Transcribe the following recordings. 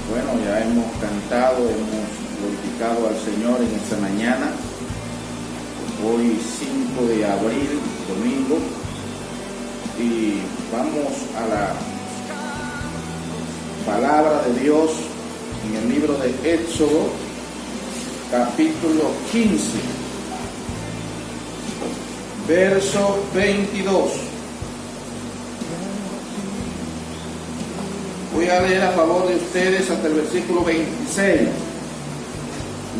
Bueno, ya hemos cantado, hemos glorificado al Señor en esta mañana. Hoy 5 de abril, domingo, y vamos a la palabra de Dios en el libro de Éxodo, capítulo 15, verso 22. Voy a leer a favor de ustedes hasta el versículo 26.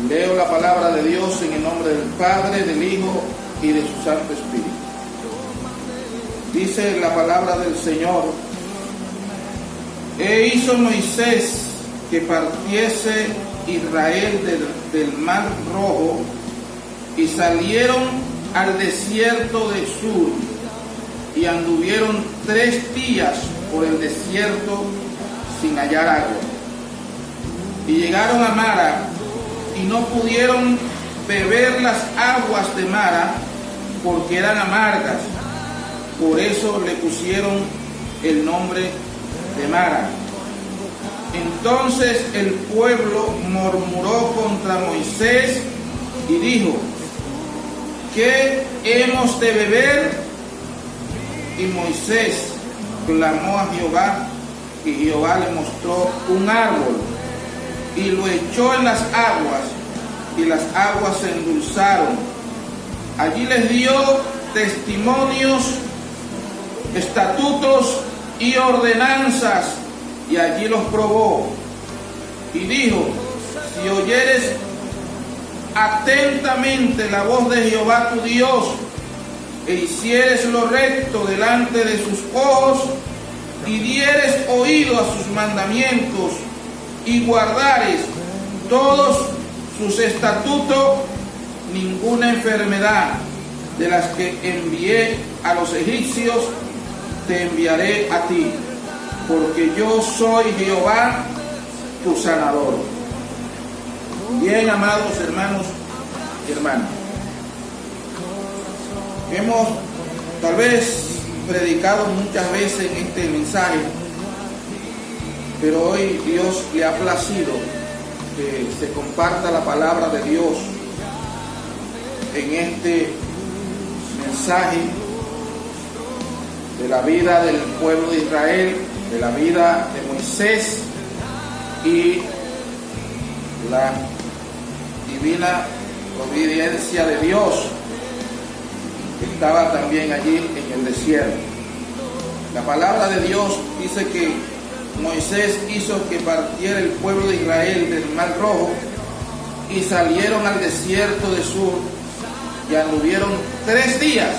Leo la palabra de Dios en el nombre del Padre, del Hijo y de su Santo Espíritu. Dice la palabra del Señor: E hizo Moisés que partiese Israel del Mar Rojo, y salieron al desierto de Sur, y anduvieron 3 días por el desierto sin hallar agua. Y llegaron a Mara, y no pudieron beber las aguas de Mara, porque eran amargas. Por eso le pusieron el nombre de Mara. Entonces el pueblo murmuró contra Moisés y dijo: ¿qué hemos de beber? Y Moisés clamó a Jehová, y Jehová le mostró un árbol, y lo echó en las aguas, y las aguas se endulzaron. Allí les dio testimonios, estatutos y ordenanzas, y allí los probó. Y dijo: si oyeres atentamente la voz de Jehová tu Dios, e hicieres lo recto delante de sus ojos, y dieres oído a sus mandamientos, y guardares todos sus estatutos, ninguna enfermedad de las que envié a los egipcios te enviaré a ti, porque yo soy Jehová tu sanador. Bien, amados hermanos y hermanas, hemos tal vez predicado muchas veces en este mensaje, pero hoy Dios le ha placido que se comparta la palabra de Dios en este mensaje de la vida del pueblo de Israel, de la vida de Moisés y la divina providencia de Dios que estaba también allí en el desierto. La palabra de Dios dice que Moisés hizo que partiera el pueblo de Israel del Mar Rojo, y salieron al desierto de Sur, y anduvieron 3 días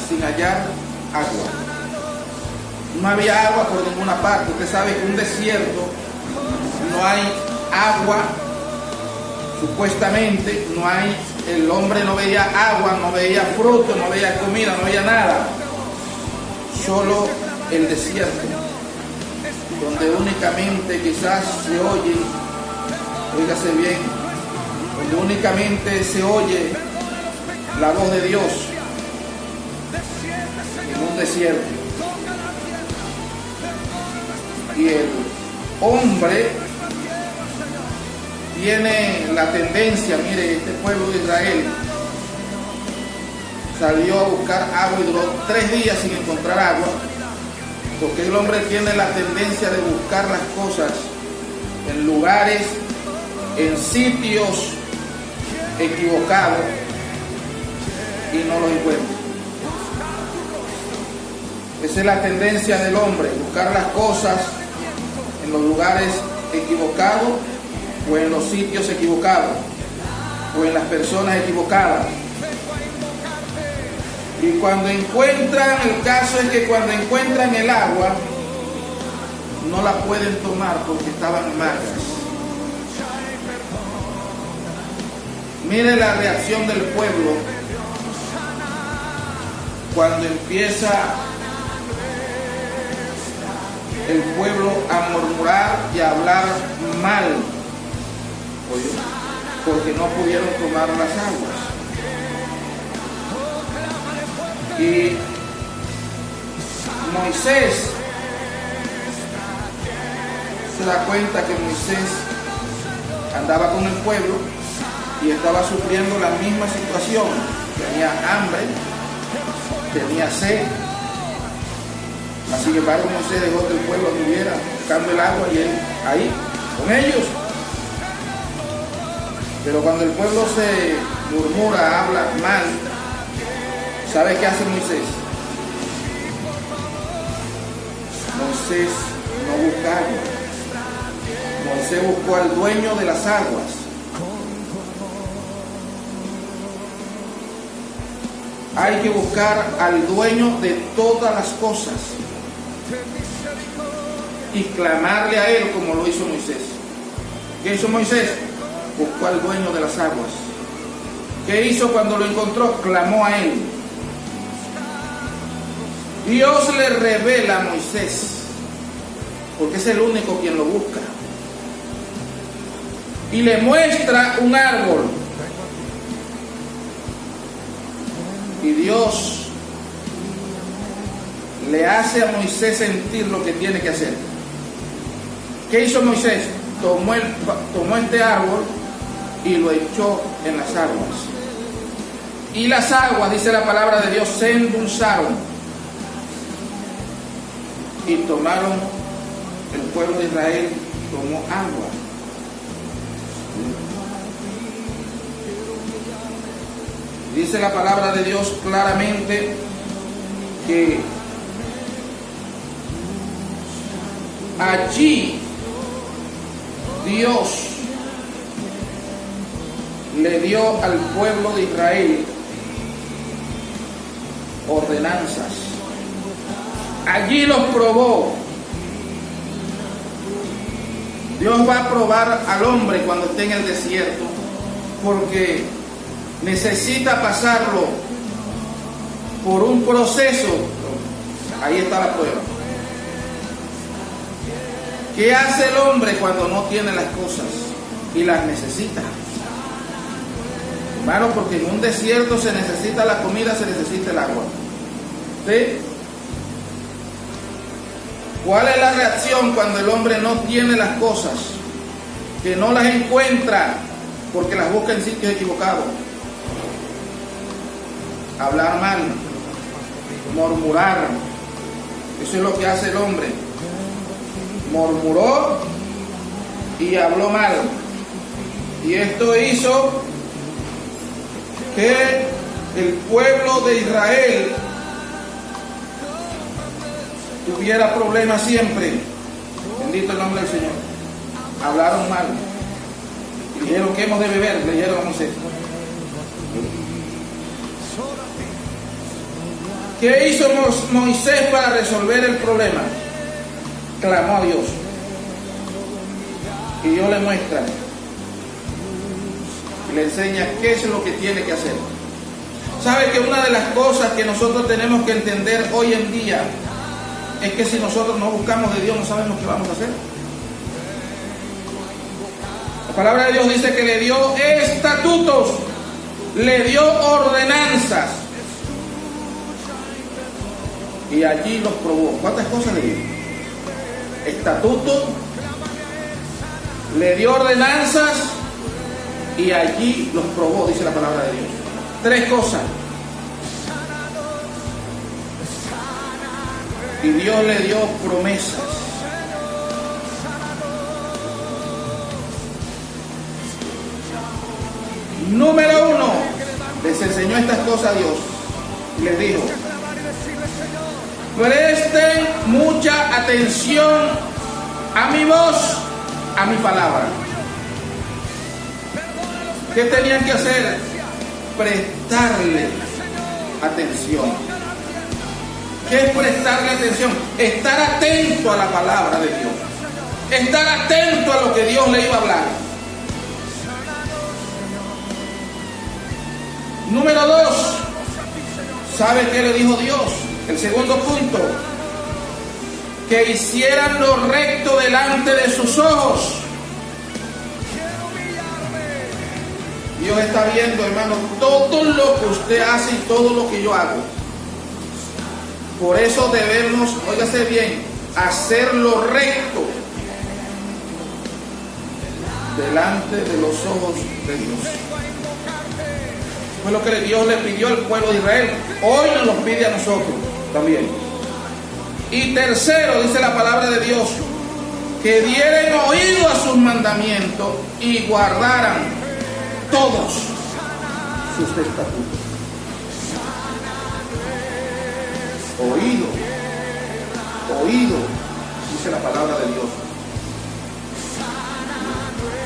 sin hallar agua. No había agua por ninguna parte. Usted sabe que en un desierto no hay agua, supuestamente no hay. El hombre no veía agua, no veía fruto, no veía comida, no veía nada. Solo el desierto, donde únicamente quizás se oye, óigase bien, donde únicamente se oye la voz de Dios en un desierto. Y el hombre tiene la tendencia, mire, este pueblo de Israel salió a buscar agua y duró 3 días sin encontrar agua, porque el hombre tiene la tendencia de buscar las cosas en lugares, en sitios equivocados, y no los encuentra. Esa es la tendencia del hombre, buscar las cosas en los lugares equivocados, o en los sitios equivocados, o en las personas equivocadas. Y cuando encuentran, el caso es que cuando encuentran el agua, no la pueden tomar porque estaban amargas. Mire la reacción del pueblo cuando empieza el pueblo a murmurar y a hablar mal, porque no pudieron tomar las aguas. Y Moisés se da cuenta que Moisés andaba con el pueblo y estaba sufriendo la misma situación. Tenía hambre, tenía sed. Sin embargo, Moisés dejó que el pueblo tuviera buscando el agua y él ahí, con ellos. Pero cuando el pueblo se murmura, habla mal, ¿sabe qué hace Moisés? Moisés no busca agua. Moisés buscó al dueño de las aguas. Hay que buscar al dueño de todas las cosas y clamarle a él como lo hizo Moisés. ¿Qué hizo Moisés? Buscó al dueño de las aguas. ¿Qué hizo cuando lo encontró? Clamó a él. Dios le revela a Moisés, porque es el único quien lo busca, y le muestra un árbol. Y Dios le hace a Moisés sentir lo que tiene que hacer. ¿Qué hizo Moisés? Tomó este árbol y lo echó en las aguas. Y las aguas, dice la palabra de Dios, se endulzaron. Y tomaron, el pueblo de Israel tomó agua. Dice la palabra de Dios claramente que allí Dios le dio al pueblo de Israel ordenanzas. Allí los probó. Dios va a probar al hombre cuando esté en el desierto, porque necesita pasarlo por un proceso. Ahí está la prueba. ¿Qué hace el hombre cuando no tiene las cosas y las necesita? Hermano, porque en un desierto se necesita la comida, se necesita el agua. ¿Sí? ¿Cuál es la reacción cuando el hombre no tiene las cosas? Que no las encuentra porque las busca en sitios equivocados. Hablar mal, murmurar. Eso es lo que hace el hombre. Murmuró y habló mal. Y esto hizo que el pueblo de Israel tuviera problemas siempre. Bendito el nombre del Señor. Hablaron mal. Y dijeron que hemos de beber. Le dijeron a Moisés. ¿Qué hizo Moisés para resolver el problema? Clamó a Dios. Y Dios le muestra. Y le enseña qué es lo que tiene que hacer. ¿Sabe que una de las cosas que nosotros tenemos que entender hoy en día es que si nosotros no buscamos de Dios, no sabemos qué vamos a hacer? La palabra de Dios dice que le dio estatutos, le dio ordenanzas. Y allí los probó. ¿Cuántas cosas le dio? Estatutos, le dio ordenanzas y allí los probó, dice la palabra de Dios. 3 cosas. Y Dios le dio promesas. Número 1, les enseñó estas cosas a Dios. Y les dijo: presten mucha atención a mi voz, a mi palabra. ¿Qué tenían que hacer? Prestarle atención. ¿Qué es prestarle atención? Estar atento a la palabra de Dios. Estar atento a lo que Dios le iba a hablar. Número 2, ¿sabe qué le dijo Dios? El segundo punto, que hicieran lo recto delante de sus ojos. Dios está viendo, hermano, todo lo que usted hace y todo lo que yo hago. Por eso debemos, óigase bien, hacer lo recto delante de los ojos de Dios. Fue lo que Dios le pidió al pueblo de Israel. Hoy nos lo pide a nosotros también. Y tercero, dice la palabra de Dios, que dieren oído a sus mandamientos y guardaran todos sus estatutos. Oído, dice la palabra de Dios.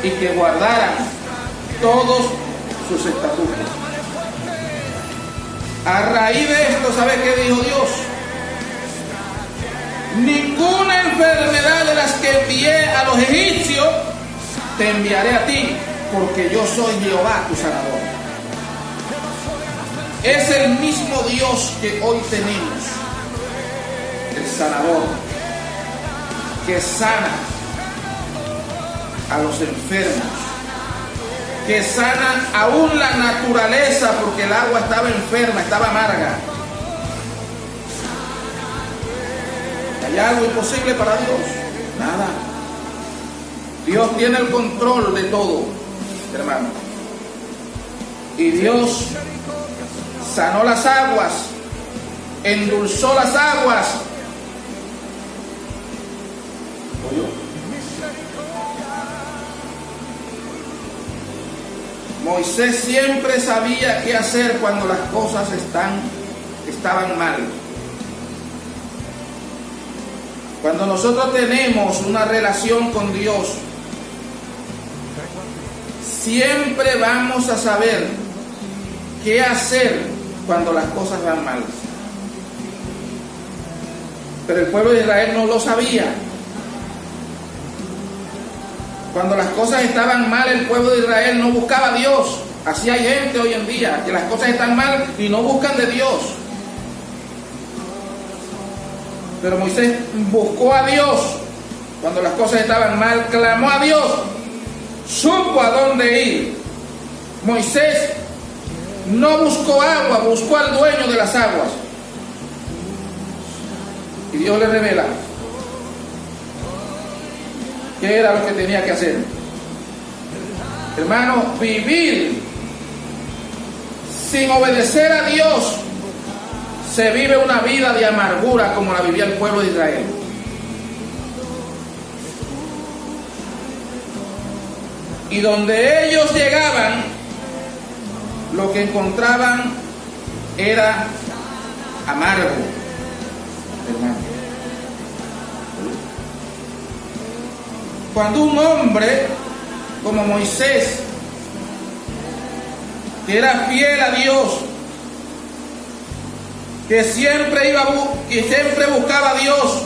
Y que guardaran todos sus estatutos. A raíz de esto, ¿sabe qué dijo Dios? Ninguna enfermedad de las que envié a los egipcios te enviaré a ti, porque yo soy Jehová tu sanador. Es el mismo Dios que hoy tenemos, el sanador, que sana a los enfermos, que sana aún la naturaleza, porque el agua estaba enferma, estaba amarga. ¿Hay algo imposible para Dios? Nada. Dios tiene el control de todo, hermano. Y Dios sanó las aguas, endulzó las aguas. ¿Oyó? Moisés siempre sabía qué hacer cuando las cosas estaban mal. Cuando nosotros tenemos una relación con Dios, siempre vamos a saber qué hacer cuando las cosas van mal. Pero el pueblo de Israel no lo sabía. Cuando las cosas estaban mal, el pueblo de Israel no buscaba a Dios. Así hay gente hoy en día, que las cosas están mal y no buscan de Dios. Pero Moisés buscó a Dios cuando las cosas estaban mal, clamó a Dios, supo a dónde ir. Moisés no buscó agua, buscó al dueño de las aguas. Y Dios le revela qué era lo que tenía que hacer. Hermano, vivir sin obedecer a Dios, se vive una vida de amargura como la vivía el pueblo de Israel. Y donde ellos llegaban, lo que encontraban era amargo, hermano. Cuando un hombre como Moisés, que era fiel a Dios, que siempre buscaba a Dios,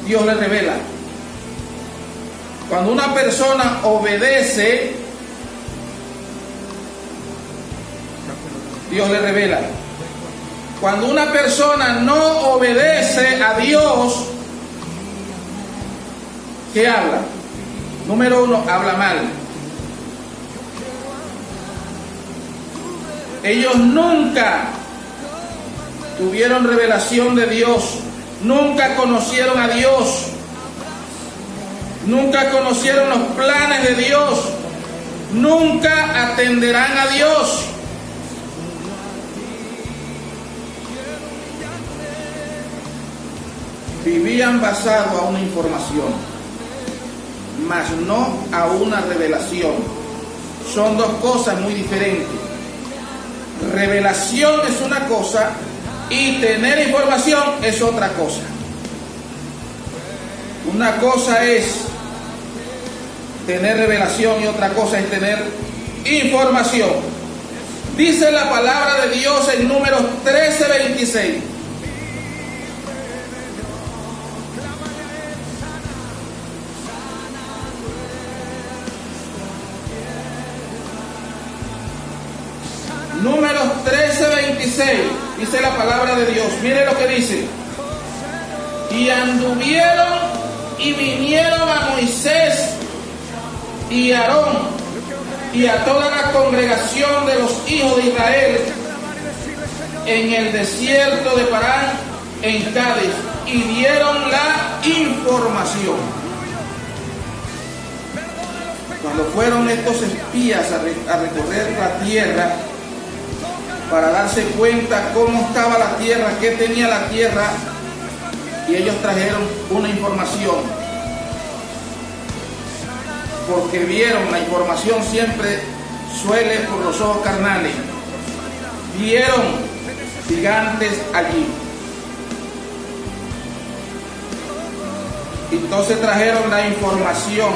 Dios le revela. Cuando una persona obedece, Dios le revela. Cuando una persona no obedece a Dios, ¿qué habla? Número uno, habla mal. Ellos nunca tuvieron revelación de Dios, nunca conocieron a Dios, nunca conocieron los planes de Dios, nunca atenderán a Dios. Vivían basado a una información, mas no a una revelación. Son dos cosas muy diferentes. Revelación es una cosa y tener información es otra cosa. Una cosa es tener revelación y otra cosa es tener información. Dice la palabra de Dios en Números 13:26. Números 13:26, dice la palabra de Dios. Mire lo que dice. Y anduvieron y vinieron a Moisés y a Aarón y a toda la congregación de los hijos de Israel en el desierto de Parán, en Cádiz, y dieron la información. Cuando fueron estos espías a recorrer la tierra para darse cuenta cómo estaba la tierra, qué tenía la tierra, y ellos trajeron una información, porque vieron, la información siempre suele por los ojos carnales, vieron gigantes allí. Entonces trajeron la información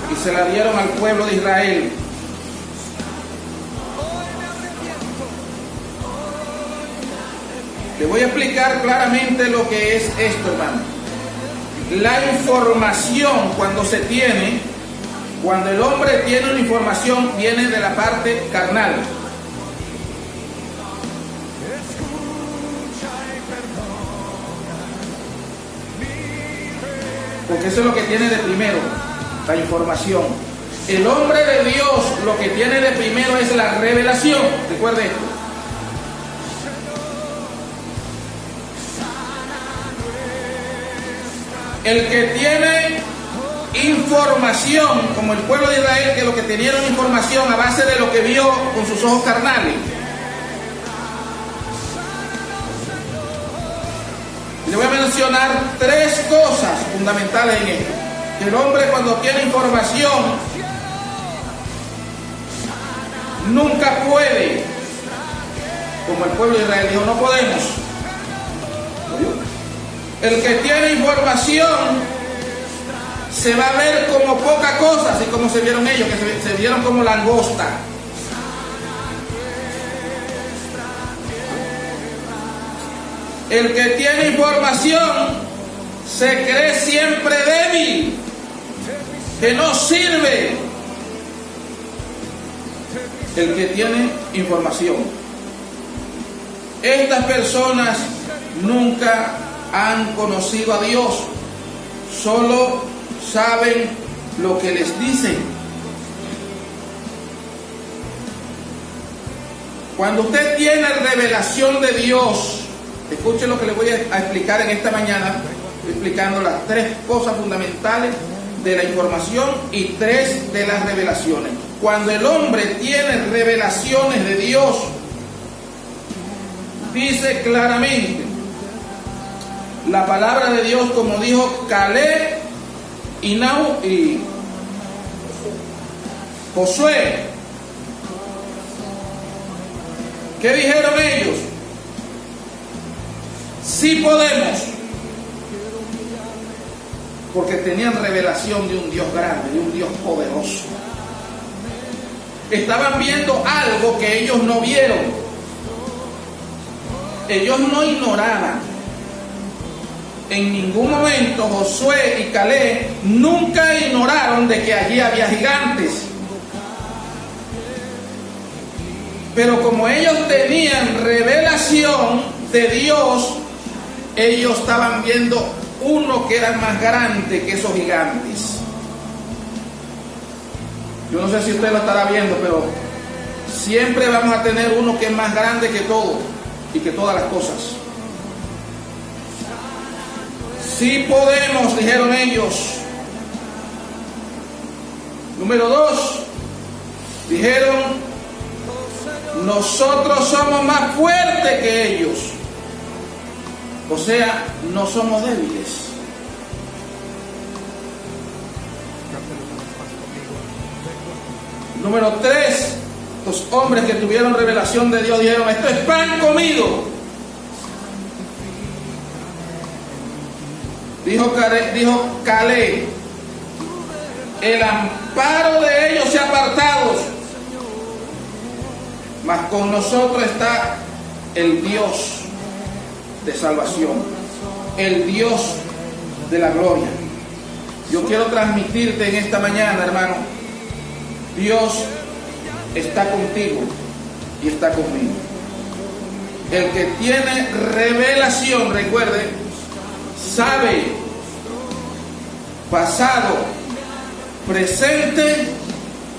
y se la dieron al pueblo de Israel. Le voy a explicar claramente lo que es esto, hermano. La información, cuando se tiene, cuando el hombre tiene una información, viene de la parte carnal. Porque eso es lo que tiene de primero, la información. El hombre de Dios lo que tiene de primero es la revelación. Recuerde esto. El que tiene información, como el pueblo de Israel, que lo que tenían información a base de lo que vio con sus ojos carnales. Le voy a mencionar tres cosas fundamentales en esto. El hombre, cuando tiene información, nunca puede, como el pueblo de Israel dijo, no podemos. El que tiene información se va a ver como poca cosa, así como se vieron ellos, que se vieron como langosta. El que tiene información se cree siempre débil, que no sirve. El que tiene información. Estas personas nunca han conocido a Dios, solo saben lo que les dicen. Cuando usted tiene revelación de Dios, escuche lo que le voy a explicar en esta mañana, explicando las tres cosas fundamentales de la información y tres de las revelaciones. Cuando el hombre tiene revelaciones de Dios, dice claramente la palabra de Dios, como dijo Caleb y Josué. ¿Qué dijeron ellos? Sí podemos, porque tenían revelación de un Dios grande, de un Dios poderoso. Estaban viendo algo que ellos no vieron. Ellos no ignoraban. En ningún momento Josué y Caleb nunca ignoraron de que allí había gigantes. Pero como ellos tenían revelación de Dios, ellos estaban viendo uno que era más grande que esos gigantes. Yo no sé si usted lo estará viendo, pero siempre vamos a tener uno que es más grande que todo y que todas las cosas. Sí podemos, dijeron ellos. Número 2, dijeron, nosotros somos más fuertes que ellos. O sea, no somos débiles. Número 3, los hombres que tuvieron revelación de Dios dijeron, esto es pan comido. Dijo Caleb, el amparo de ellos se ha apartado, mas con nosotros está el Dios de salvación, el Dios de la gloria. Yo quiero transmitirte en esta mañana, hermano, Dios está contigo y está conmigo. El que tiene revelación, recuerde, sabe pasado, presente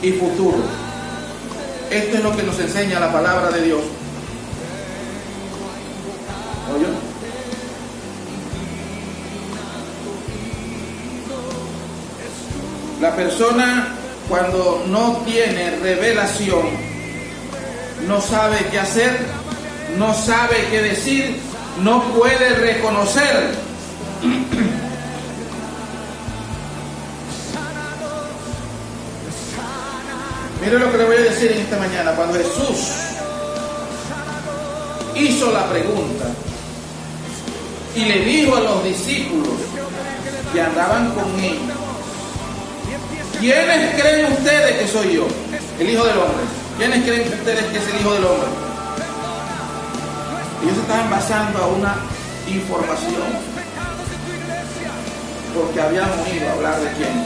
y futuro. Esto es lo que nos enseña la palabra de Dios. ¿Oye? La persona, cuando no tiene revelación, no sabe qué hacer, no sabe qué decir, no puede reconocer. Mire lo que le voy a decir en esta mañana. Cuando Jesús hizo la pregunta y le dijo a los discípulos que andaban con él: ¿quiénes creen ustedes que soy yo, el Hijo del Hombre? ¿Quiénes creen ustedes que es el Hijo del Hombre? Ellos se estaban basando a una información, porque habían oído hablar de quién,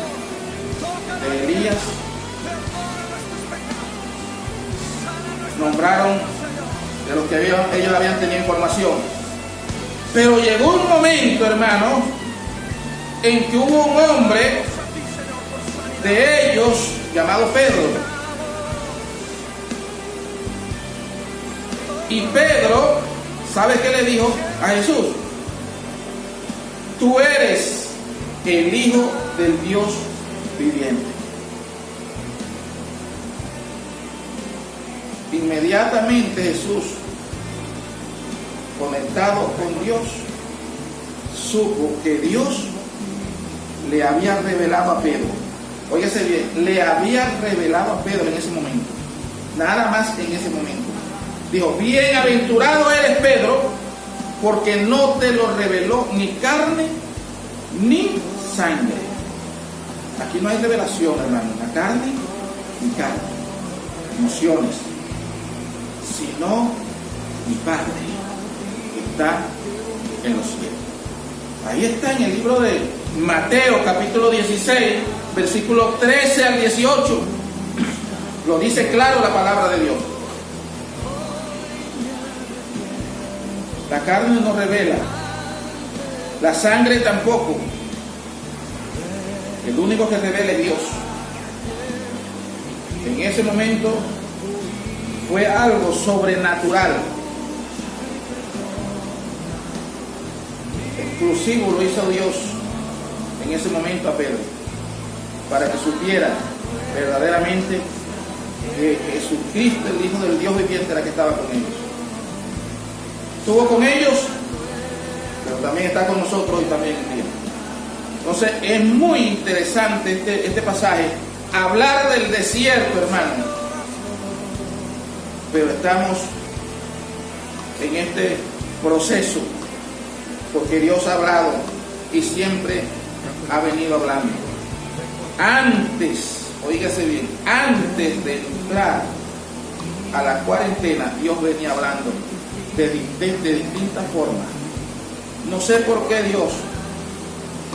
de Elías. Nombraron de los que ellos habían tenido información. Pero llegó un momento, hermanos, en que hubo un hombre de ellos llamado Pedro. Y Pedro, ¿sabe qué le dijo a Jesús? Tú eres el Hijo del Dios viviente. Inmediatamente Jesús, conectado con Dios, supo que Dios le había revelado a Pedro. Óyese bien, le había revelado a Pedro en ese momento. Nada más en ese momento. Dijo: bienaventurado eres, Pedro, porque no te lo reveló ni carne ni sangre. Aquí no hay revelación, hermano, la carne ni carne, emociones, sino mi Padre que está en los cielos. Ahí está en el libro de Mateo, capítulo 16, versículos 13 al 18. Lo dice claro la palabra de Dios. La carne no revela, la sangre tampoco. El único que revela es Dios. En ese momento fue algo sobrenatural. Exclusivo lo hizo Dios en ese momento a Pedro, para que supiera verdaderamente que Jesucristo, el Hijo del Dios viviente, era que estaba con ellos. Estuvo con ellos, pero también está con nosotros y también en día. Entonces es muy interesante este pasaje, hablar del desierto, hermano. Pero estamos en este proceso porque Dios ha hablado y siempre ha venido hablando. Antes, oígase bien, antes de entrar a la cuarentena, Dios venía hablando de distintas formas. No sé por qué Dios,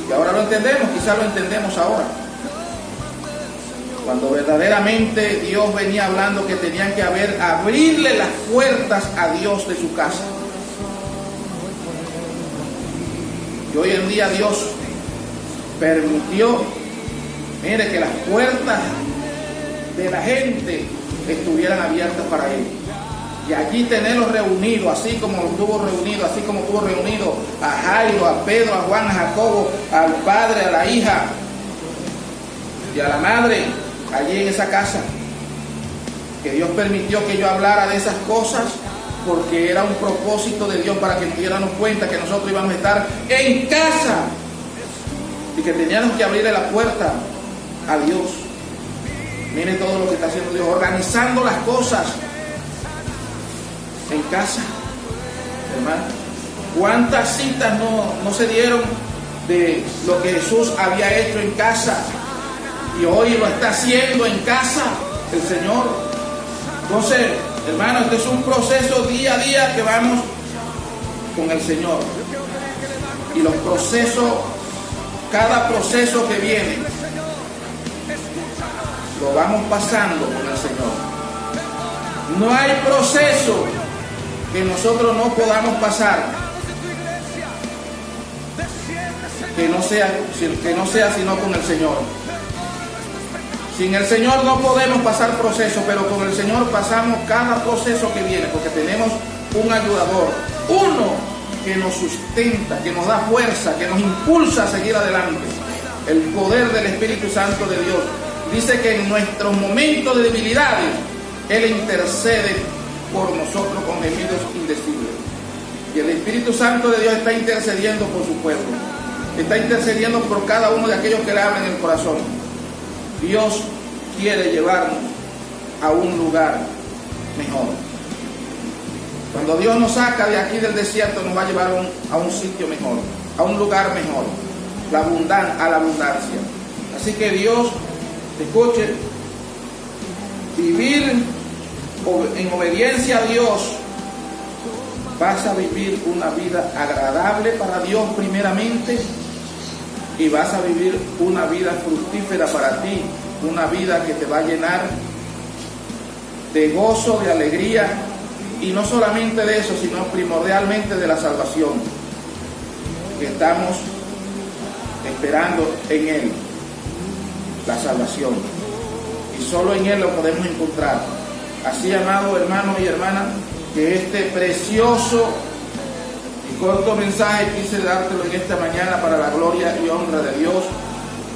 y ahora lo entendemos, quizás lo entendemos ahora. Cuando verdaderamente Dios venía hablando que tenían que abrirle las puertas a Dios de su casa. Y hoy en día Dios permitió, mire, que las puertas de la gente estuvieran abiertas para Él. Y allí tenerlos reunidos, así como los tuvo reunidos, así como tuvo reunido a Jairo, a Pedro, a Juan, a Jacobo, al padre, a la hija y a la madre, allí en esa casa. Que Dios permitió que yo hablara de esas cosas, porque era un propósito de Dios para que nos diéramos cuenta que nosotros íbamos a estar en casa y que teníamos que abrirle la puerta a Dios. Mire todo lo que está haciendo Dios, organizando las cosas en casa, hermano. ¿Cuántas citas no se dieron de lo que Jesús había hecho en casa? Y hoy lo está haciendo en casa el Señor. Entonces, hermano, este es un proceso día a día que vamos con el Señor. Y los procesos, cada proceso que viene, lo vamos pasando con el Señor. No hay proceso que nosotros no podamos pasar que no sea sino con el Señor. Sin el Señor no podemos pasar procesos, pero con el Señor pasamos cada proceso que viene, porque tenemos un ayudador, uno que nos sustenta, que nos da fuerza, que nos impulsa a seguir adelante. el poder del Espíritu Santo de Dios. Dice que en nuestros momentos de debilidades, Él intercede por nosotros con gemidos indecibles. Y el Espíritu Santo de Dios está intercediendo por su pueblo. Está intercediendo por cada uno de aquellos que le abren el corazón. Dios quiere llevarnos a un lugar mejor. Cuando Dios nos saca de aquí del desierto, nos va a llevar a un sitio mejor, a un lugar mejor, a la abundancia. Así que Dios, escuche, vivir en obediencia a Dios, vas a vivir una vida agradable para Dios primeramente, y vas a vivir una vida fructífera para ti, una vida que te va a llenar de gozo, de alegría, y no solamente de eso, sino primordialmente de la salvación que estamos esperando en Él, la salvación, y solo en Él lo podemos encontrar. Así, amado hermano y hermana, que este precioso y corto mensaje quise dártelo en esta mañana para la gloria y honra de Dios.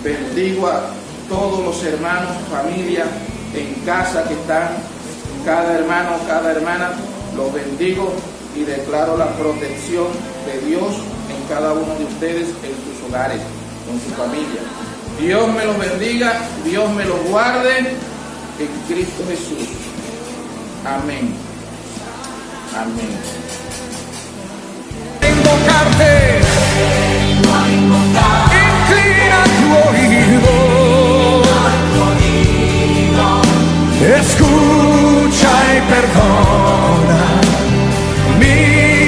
Bendigo a todos los hermanos, familia en casa que están, cada hermano, cada hermana, los bendigo y declaro la protección de Dios en cada uno de ustedes, en sus hogares, con su familia. Dios me los bendiga, Dios me los guarde en Cristo Jesús. Amén. Amén. Invocarte, inclina tu oído, escucha y perdona mi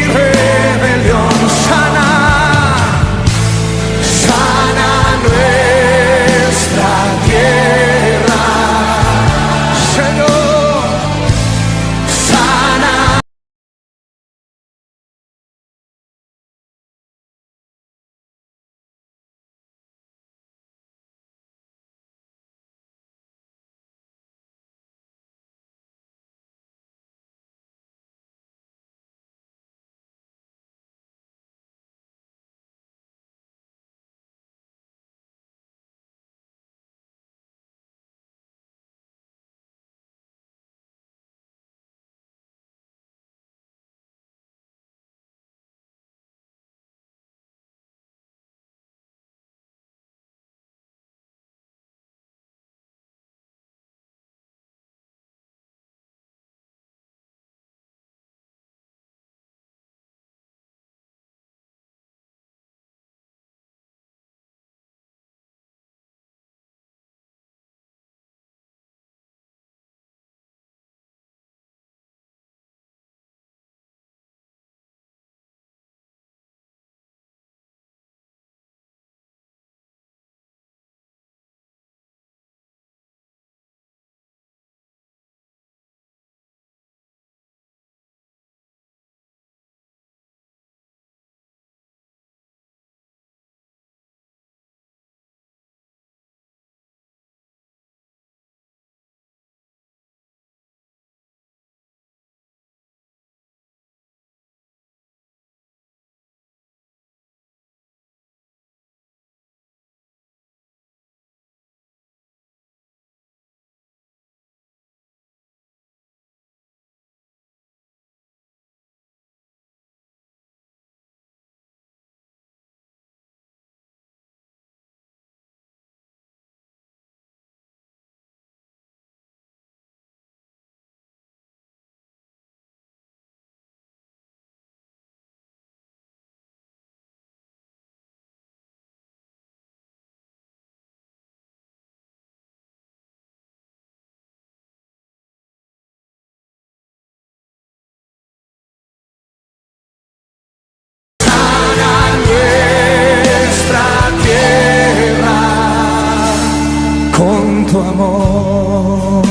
rebelión. Sana nuestra tierra, Señor, sana. Con tu amor.